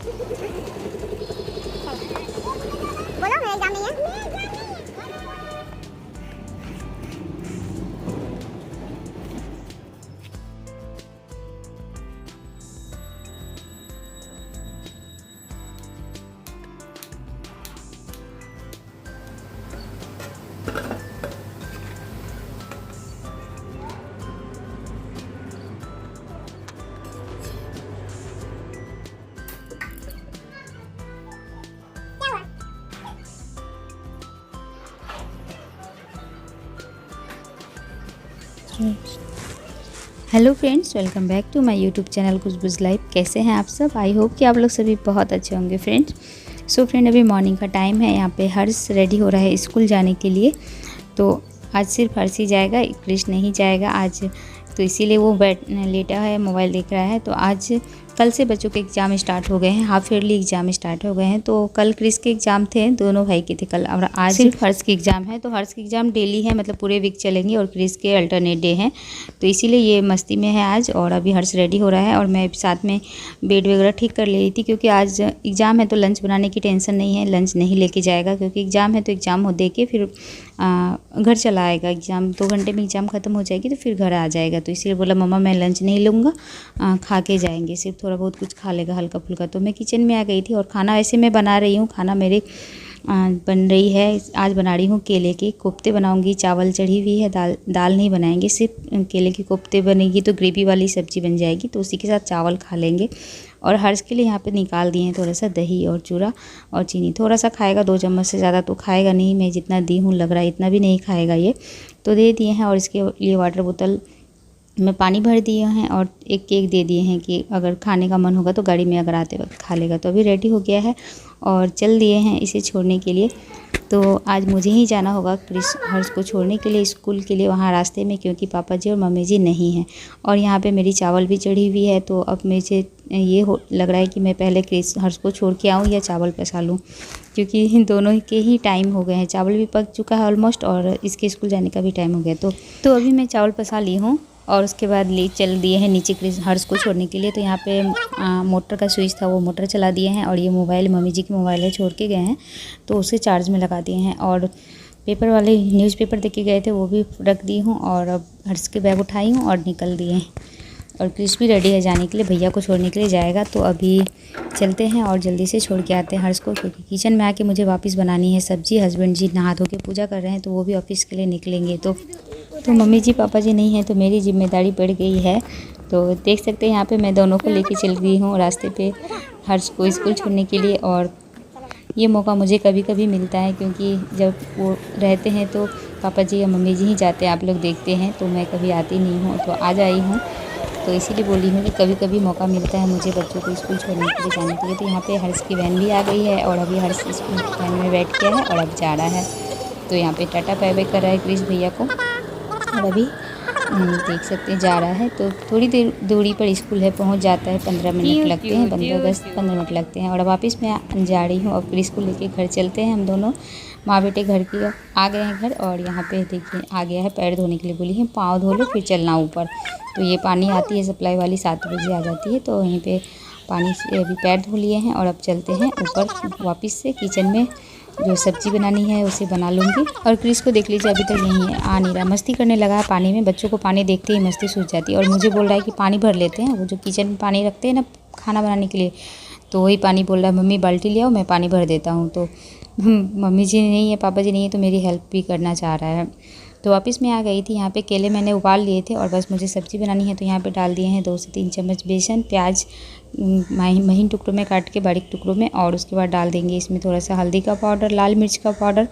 बोलो मेरा एग्जाम नहीं है। Hello friends, welcome back to my YouTube channel Khushboo's life. कैसे हैं आप सब? आई होप कि आप लोग सभी बहुत अच्छे होंगे फ्रेंड्स। सो फ्रेंड, अभी मॉर्निंग का टाइम है। यहाँ पे हर्ष रेडी हो रहा है स्कूल जाने के लिए। तो आज सिर्फ हर्ष ही जाएगा, क्रिश नहीं जाएगा आज। तो इसीलिए वो लेटा है, मोबाइल देख रहा है। तो आज कल से बच्चों के एग्ज़ाम स्टार्ट हो गए हैं, हाफ ईयरली एग्ज़ाम स्टार्ट हो गए हैं। तो कल क्रिस के एग्ज़ाम थे, दोनों भाई के थे कल, और आज सिर्फ हर्ष की एग्ज़ाम है। तो हर्ष की एग्ज़ाम डेली है, मतलब पूरे वीक चलेंगी, और क्रिस के अल्टरनेट डे हैं। तो इसीलिए ये मस्ती में है आज। और अभी हर्ष रेडी हो रहा है और मैं साथ में बेड वगैरह ठीक कर ले रही थी, क्योंकि आज एग्ज़ाम है तो लंच बनाने की टेंशन नहीं है। लंच नहीं लेके जाएगा, क्योंकि एग्ज़ाम है तो एग्ज़ाम हो दे के फिर घर चला आएगा। एग्ज़ाम 2 घंटे में एग्ज़ाम ख़त्म हो जाएगी तो फिर घर आ जाएगा। तो इसलिए बोला मम्मा मैं लंच नहीं लूँगा, खा के जाएंगे, सिर्फ थोड़ा बहुत कुछ खा लेगा हल्का फुल्का। तो मैं किचन में आ गई थी और खाना वैसे मैं बना रही हूँ। खाना मेरे बन रही है, आज बना रही हूँ केले के कोफ्ते बनाऊँगी। चावल चढ़ी हुई है, दाल नहीं बनाएंगे, सिर्फ केले के कोफ्ते बनेगी तो ग्रेवी वाली सब्ज़ी बन जाएगी। तो उसी के साथ चावल खा लेंगे। और हर्ष के लिए यहाँ पे निकाल दिए हैं थोड़ा सा दही और चूरा और चीनी। थोड़ा सा खाएगा, 2 चम्मच से ज़्यादा तो खाएगा नहीं। मैं जितना दी हूँ लग रहा है इतना भी नहीं खाएगा ये, तो दे दिए हैं। और इसके लिए वाटर बोतल में पानी भर दिए हैं और एक केक दे दिए हैं कि अगर खाने का मन होगा तो गाड़ी में अगर आते वक्त खा लेगा। तो अभी रेडी हो गया है और चल दिए हैं इसे छोड़ने के लिए। तो आज मुझे ही जाना होगा क्रिस हर्ष को छोड़ने के लिए स्कूल के लिए वहाँ रास्ते में, क्योंकि पापा जी और मम्मी जी नहीं हैं। और यहाँ पे मेरी चावल भी चढ़ी हुई है। तो अब मुझे ये लग रहा है कि मैं पहले क्रिस हर्ष को छोड़ के आऊँ या चावल पसा लूँ, क्योंकि इन दोनों के ही टाइम हो गए हैं। चावल भी पक चुका है ऑलमोस्ट और इसके स्कूल जाने का भी टाइम हो गया। तो अभी मैं चावल पसा ली हूँ और उसके बाद ले चल दिए हैं नीचे क्रिस हर्ष को छोड़ने के लिए। तो यहाँ पे मोटर का स्विच था, वो मोटर चला दिए हैं। और ये मोबाइल मम्मी जी की मोबाइल है, छोड़ के गए हैं तो उसे चार्ज में लगा दिए हैं। और पेपर वाले न्यूज़पेपर देख के गए थे, वो भी रख दी हूँ। और अब हर्ष के बैग उठाई हूँ और निकल दिए हैं। और क्रिस भी रेडी है जाने के लिए, भैया को छोड़ने के लिए जाएगा। तो अभी चलते हैं और जल्दी से छोड़ के आते हैं हर्ष को, क्योंकि किचन में आके मुझे वापस बनानी है सब्ज़ी। हस्बैंड जी नहा धो के पूजा कर रहे हैं, तो वो भी ऑफिस के लिए निकलेंगे। तो मम्मी जी पापा जी नहीं हैं, तो मेरी जिम्मेदारी बढ़ गई है। तो देख सकते हैं यहाँ पे मैं दोनों को लेके चल गई हूँ रास्ते पे हर्ष को स्कूल छोड़ने के लिए। और ये मौका मुझे कभी कभी मिलता है, क्योंकि जब वो रहते हैं तो पापा जी या मम्मी जी ही जाते हैं, आप लोग देखते हैं। तो मैं कभी आती नहीं हूँ, तो आज आई हूँ। तो इसीलिए बोली हूँ कि कभी कभी मौका मिलता है मुझे बच्चों को स्कूल छोड़ने के लिए जाने के लिए। तो यहाँ पे हर्ष की वैन भी आ गई है और अभी हर्ष स्कूल वैन में बैठ गया है और अब जा रहा है। तो यहाँ पे टाटा बाय बाय कर रहा है क्रिस भैया को। और अभी देख सकते हैं जा रहा है। तो थोड़ी देर दूरी पर स्कूल है, पहुंच जाता है, 15 मिनट लगते हैं, 15 मिनट लगते हैं। और वापस मैं जा रही हूँ। अब क्रिस को लेके घर चलते हैं हम दोनों माँ बेटे। घर की आ गए हैं घर। और यहाँ पे देखिए आ गया है, पैर धोने के लिए बोली है, पाँव धो लो फिर चलना ऊपर। तो ये पानी आती है सप्लाई वाली, 7 बजे आ जाती है। तो वहीं पर पानी से अभी पैर धो लिए हैं और अब चलते हैं ऊपर वापस से किचन में। जो सब्ज़ी बनानी है उसे बना लूँगी। और क्रिस को देख लीजिए अभी तक यहीं है, आ नहीं रहा, मस्ती करने लगा है पानी में। बच्चों को पानी देखते ही मस्ती सूझ जाती है। और मुझे बोल रहा है कि पानी भर लेते हैं, वो जो किचन में पानी रखते हैं ना खाना बनाने के लिए, तो वही पानी बोल रहा है मम्मी बाल्टी ले आओ मैं पानी भर देता हूँ। तो मम्मी जी नहीं है, पापा जी नहीं है, तो मेरी हेल्प भी करना चाह रहा है। तो वापस मैं आ गई थी। यहाँ पे केले मैंने उबाल लिए थे और बस मुझे सब्ज़ी बनानी है। तो यहाँ पे डाल दिए हैं 2 से 3 चम्मच बेसन, प्याज महीन टुकड़ों में काट के, बारीक टुकड़ों में। और उसके बाद डाल देंगे इसमें थोड़ा सा हल्दी का पाउडर, लाल मिर्च का पाउडर,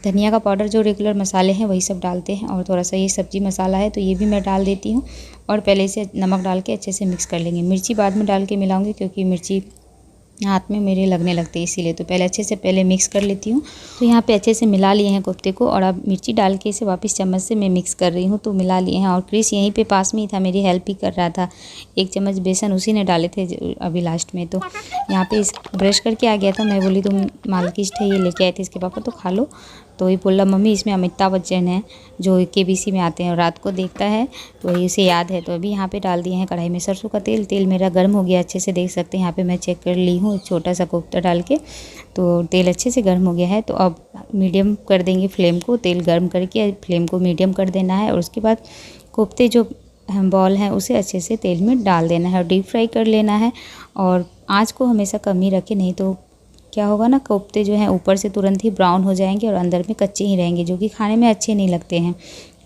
धनिया का पाउडर, जो रेगुलर मसाले हैं वही सब डालते हैं। और थोड़ा सा ये सब्ज़ी मसाला है तो ये भी मैं डाल देती हूँ। और पहले इसे नमक डाल के अच्छे से मिक्स कर लेंगे। मिर्ची बाद में डाल के मिलाऊंगी, क्योंकि मिर्ची हाथ में मेरे लगने लगते हैं, इसीलिए। तो पहले अच्छे से मिक्स कर लेती हूँ। तो यहाँ पे अच्छे से मिला लिए हैं कोफ्ते को। और अब मिर्ची डाल के इसे वापस चम्मच से मैं मिक्स कर रही हूँ। तो मिला लिए हैं। और क्रिस यहीं पे पास में ही था, मेरी हेल्प ही कर रहा था। 1 चम्मच बेसन उसी ने डाले थे अभी लास्ट में। तो यहाँ पे इस ब्रश करके आ गया था। मैं बोली तुम मालकिस्ट है ये लेके आए थे इसके पापा, तो खा लो। तो ये बोला मम्मी इसमें अमिताभ बच्चन है जो केबीसी में आते हैं और रात को देखता है तो वही उसे याद है। तो अभी यहाँ पे डाल दिए हैं कढ़ाई में सरसों का तेल। तेल मेरा गर्म हो गया अच्छे से, देख सकते हैं यहाँ पे मैं चेक कर ली हूँ एक छोटा सा कोफ्ता डाल के। तो तेल अच्छे से गर्म हो गया है। तो अब मीडियम कर देंगे फ्लेम को, तेल गर्म करके फ्लेम को मीडियम कर देना है। और उसके बाद कोफ्ते जो बॉल हैं उसे अच्छे से तेल में डाल देना है और डीप फ्राई कर लेना है। और आँच को हमेशा कम ही रखें, नहीं तो क्या होगा ना, कोफ्ते जो हैं ऊपर से तुरंत ही ब्राउन हो जाएंगे और अंदर में कच्चे ही रहेंगे, जो कि खाने में अच्छे नहीं लगते हैं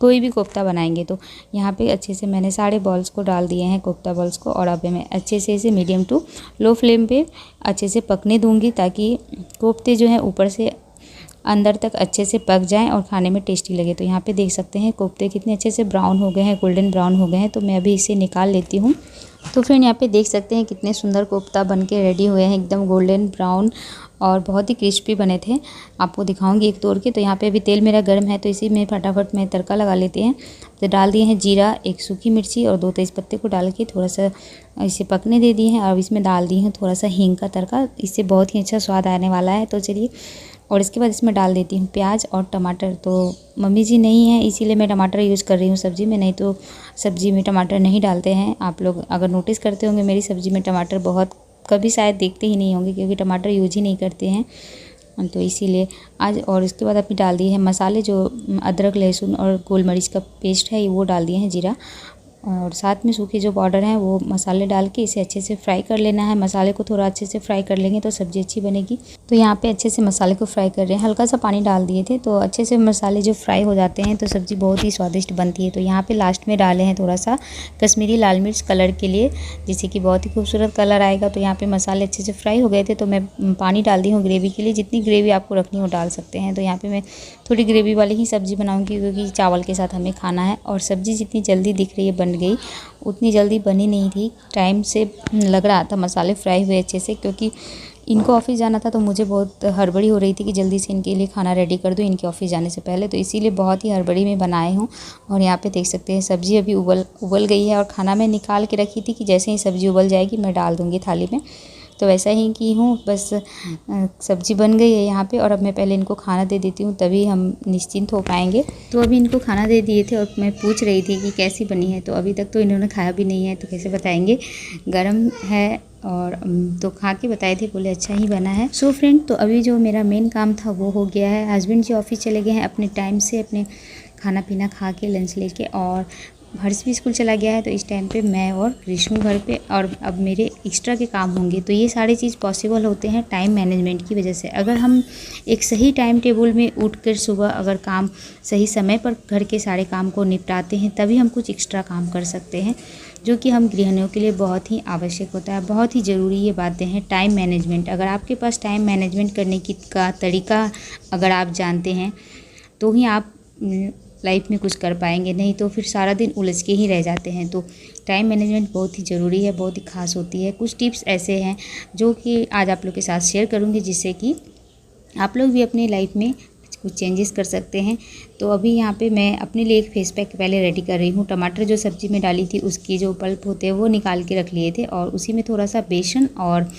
कोई भी कोफ्ता बनाएंगे। तो यहाँ पे अच्छे से मैंने सारे बॉल्स को डाल दिए हैं, कोफ्ता बॉल्स को। और अब मैं अच्छे से इसे मीडियम टू लो फ्लेम पे अच्छे से पकने दूँगी, ताकि कोफ्ते जो हैं ऊपर से अंदर तक अच्छे से पक जाएं और खाने में टेस्टी लगे। तो यहाँ पे देख सकते हैं कोफ्ते कितने अच्छे से ब्राउन हो गए हैं, गोल्डन ब्राउन हो गए हैं। तो मैं अभी इसे निकाल लेती हूँ। तो फ्रेंड यहाँ पे देख सकते हैं कितने सुंदर कोफ्ता बन के रेडी हुए हैं, एकदम गोल्डन ब्राउन और बहुत ही क्रिस्पी बने थे। आपको दिखाऊंगी एक तोड़ के। तो यहाँ पे अभी तेल मेरा गर्म है, तो इसी में फटाफट में तड़का लगा लेते हैं। तो डाल दिए हैं जीरा, एक सूखी मिर्ची और 2 तेज़पत्ते को डाल के थोड़ा सा इसे पकने दे दिए हैं। और इसमें डाल दिए हैं थोड़ा सा हींग का तड़का, इससे बहुत ही अच्छा स्वाद आने वाला है। तो चलिए, और इसके बाद इसमें डाल देती हूँ प्याज और टमाटर। तो मम्मी जी नहीं है इसीलिए मैं टमाटर यूज़ कर रही हूँ सब्ज़ी में, नहीं तो सब्ज़ी में टमाटर नहीं डालते हैं। आप लोग अगर नोटिस करते होंगे मेरी सब्ज़ी में टमाटर बहुत कभी शायद देखते ही नहीं होंगे, क्योंकि टमाटर यूज ही नहीं करते हैं, तो इसीलिए आज। और इसके बाद अभी डाल दिए हैं मसाले, जो अदरक लहसुन और गोल मरीच का पेस्ट है वो डाल दिए हैं, जीरा, और साथ में सूखे जो पाउडर हैं वो मसाले डाल के इसे अच्छे से फ्राई कर लेना है। मसाले को थोड़ा अच्छे से फ्राई कर लेंगे तो सब्ज़ी अच्छी बनेगी। तो यहाँ पे अच्छे से मसाले को फ्राई कर रहे हैं, हल्का सा पानी डाल दिए थे। तो अच्छे से मसाले जो फ्राई हो जाते हैं तो सब्ज़ी बहुत ही स्वादिष्ट बनती है। तो यहाँ पे लास्ट में डाले हैं थोड़ा सा कश्मीरी लाल मिर्च कलर के लिए, जिससे कि बहुत ही खूबसूरत कलर आएगा। तो यहाँ पर मसाले अच्छे से फ्राई हो गए थे, तो मैं पानी डाल दी हूँ ग्रेवी के लिए। जितनी ग्रेवी आपको रखनी हो डाल सकते हैं। तो यहाँ पर मैं थोड़ी ग्रेवी वाली ही सब्ज़ी बनाऊँगी, क्योंकि चावल के साथ हमें खाना है। और सब्ज़ी जितनी जल्दी दिख रही है बन गई, उतनी जल्दी बनी नहीं थी। टाइम से लग रहा था मसाले फ्राई हुए अच्छे से, क्योंकि इनको ऑफिस जाना था। तो मुझे बहुत हड़बड़ी हो रही थी कि जल्दी से इनके लिए खाना रेडी कर दूं इनके ऑफिस जाने से पहले। तो इसीलिए बहुत ही हड़बड़ी में बनाए हूँ। और यहाँ पे देख सकते हैं सब्ज़ी अभी उबल गई है, और खाना मैं निकाल के रखी थी कि जैसे ही सब्ज़ी उबल जाएगी मैं डाल दूँगी थाली में। तो वैसा ही की हूँ, बस सब्ज़ी बन गई है यहाँ पे। और अब मैं पहले इनको खाना दे देती हूँ, तभी हम निश्चिंत हो पाएंगे। तो अभी इनको खाना दे दिए थे और मैं पूछ रही थी कि कैसी बनी है, तो अभी तक तो इन्होंने खाया भी नहीं है, तो कैसे बताएंगे, गरम है। और तो खा के बताए थे, बोले अच्छा ही बना है। सो फ्रेंड, तो अभी जो मेरा मेन काम था वो हो गया है। हस्बैंड जी ऑफिस चले गए हैं अपने टाइम से, अपने खाना पीना खा के लंच लेके, और हर्ष भी स्कूल चला गया है। तो इस टाइम पे मैं और कृष्णु घर पे, और अब मेरे एक्स्ट्रा के काम होंगे। तो ये सारी चीज़ पॉसिबल होते हैं टाइम मैनेजमेंट की वजह से। अगर हम एक सही टाइम टेबल में उठकर सुबह अगर काम सही समय पर घर के सारे काम को निपटाते हैं, तभी हम कुछ एक्स्ट्रा काम कर सकते हैं, जो कि हम गृहिणियों के लिए बहुत ही आवश्यक होता है। बहुत ही ज़रूरी ये बातें हैं टाइम मैनेजमेंट। अगर आपके पास टाइम मैनेजमेंट करने का तरीका अगर आप जानते हैं, तो ही आप लाइफ में कुछ कर पाएंगे, नहीं तो फिर सारा दिन उलझ के ही रह जाते हैं। तो टाइम मैनेजमेंट बहुत ही ज़रूरी है, बहुत ही खास होती है। कुछ टिप्स ऐसे हैं जो कि आज आप लोग के साथ शेयर करूँगी, जिससे कि आप लोग भी अपनी लाइफ में कुछ चेंजेस कर सकते हैं। तो अभी यहाँ पे मैं अपने लिए एक फेस पैक पहले रेडी कर रही हूँ। टमाटर जो सब्ज़ी में डाली थी उसकी जो पल्प होते हैं वो निकाल के रख लिए थे, और उसी में थोड़ा सा बेसन और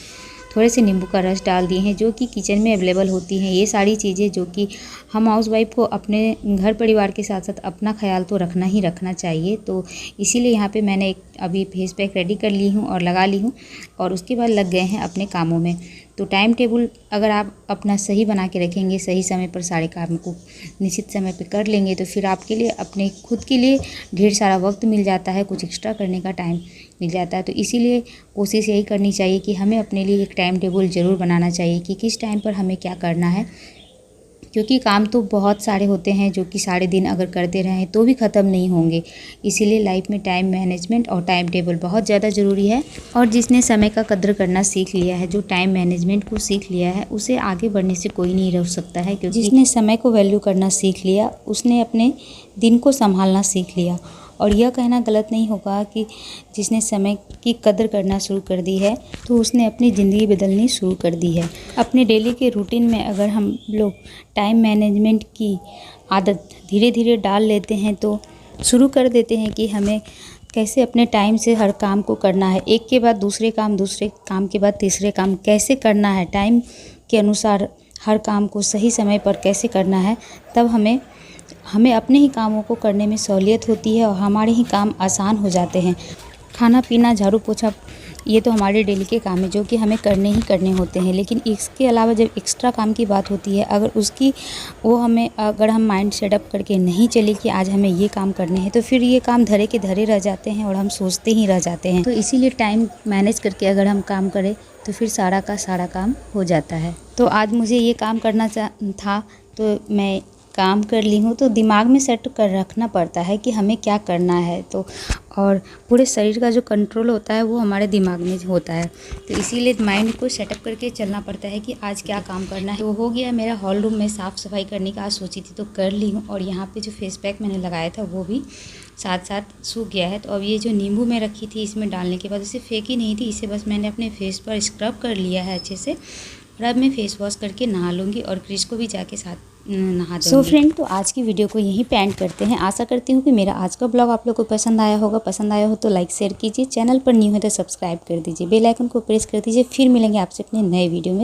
थोड़े से नींबू का रस डाल दिए हैं, जो कि किचन में अवेलेबल होती हैं। ये सारी चीज़ें जो कि हम हाउसवाइफ को अपने घर परिवार के साथ साथ अपना ख्याल तो रखना ही रखना चाहिए। तो इसीलिए यहाँ पे मैंने एक अभी फेस पैक रेडी कर ली हूँ और लगा ली हूँ, और उसके बाद लग गए हैं अपने कामों में। तो टाइम टेबल अगर आप अपना सही बना के रखेंगे, सही समय पर सारे काम को निश्चित समय पर कर लेंगे, तो फिर आपके लिए अपने खुद के लिए ढेर सारा वक्त मिल जाता है, कुछ एक्स्ट्रा करने का टाइम मिल जाता है। तो इसीलिए कोशिश यही करनी चाहिए कि हमें अपने लिए एक टाइम टेबल ज़रूर बनाना चाहिए कि किस टाइम पर हमें क्या करना है, क्योंकि काम तो बहुत सारे होते हैं जो कि सारे दिन अगर करते रहें तो भी ख़त्म नहीं होंगे। इसीलिए लाइफ में टाइम मैनेजमेंट और टाइम टेबल बहुत ज़्यादा ज़रूरी है। और जिसने समय का कद्र करना सीख लिया है, जो टाइम मैनेजमेंट को सीख लिया है, उसे आगे बढ़ने से कोई नहीं रोक सकता है, क्योंकि जिसने समय को वैल्यू करना सीख लिया उसने अपने दिन को संभालना सीख लिया। और यह कहना गलत नहीं होगा कि जिसने समय की कदर करना शुरू कर दी है तो उसने अपनी ज़िंदगी बदलनी शुरू कर दी है। अपने डेली के रूटीन में अगर हम लोग टाइम मैनेजमेंट की आदत धीरे धीरे डाल लेते हैं, तो शुरू कर देते हैं कि हमें कैसे अपने टाइम से हर काम को करना है, एक के बाद दूसरे काम के बाद तीसरे काम कैसे करना है, टाइम के अनुसार हर काम को सही समय पर कैसे करना है, तब हमें अपने ही कामों को करने में सहूलियत होती है और हमारे ही काम आसान हो जाते हैं। खाना पीना, झाड़ू पोछा, ये तो हमारे डेली के काम है जो कि हमें करने ही करने होते हैं। लेकिन इसके अलावा जब एक्स्ट्रा काम की बात होती है, अगर हम माइंड सेटअप करके नहीं चले कि आज हमें ये काम करने हैं, तो फिर ये काम धरे के धरे रह जाते हैं और हम सोचते ही रह जाते हैं। तो इसीलिए टाइम मैनेज करके अगर हम काम करें तो फिर सारा का सारा काम हो जाता है। तो आज मुझे ये काम करना था तो मैं काम कर ली हूँ। तो दिमाग में सेट कर रखना पड़ता है कि हमें क्या करना है, तो और पूरे शरीर का जो कंट्रोल होता है वो हमारे दिमाग में होता है। तो इसीलिए माइंड को सेटअप करके चलना पड़ता है कि आज क्या काम करना है। तो हो गया मेरा हॉल रूम में साफ़ सफाई करने का, आज सोची थी तो कर ली हूँ। और यहाँ पे जो फेस पैक मैंने लगाया था वो भी साथ साथ सूख गया है। तो अब ये जो नींबू मैं रखी थी इसमें डालने के बाद इसे फेंकी नहीं थी, इसे बस मैंने अपने फेस पर स्क्रब कर लिया है अच्छे से। और अब मैं फेस वॉश करके नहा लूँगी और क्रिश को भी जाके साथ नहा दूँगी। सो फ्रेंड, तो आज की वीडियो को यहीं पे एंड करते हैं। आशा करती हूँ कि मेरा आज का ब्लॉग आप लोग को पसंद आया होगा। पसंद आया हो तो लाइक शेयर कीजिए, चैनल पर न्यू है तो सब्सक्राइब कर दीजिए, बेल आइकन को प्रेस कर दीजिए। फिर मिलेंगे आपसे अपने नए वीडियो में।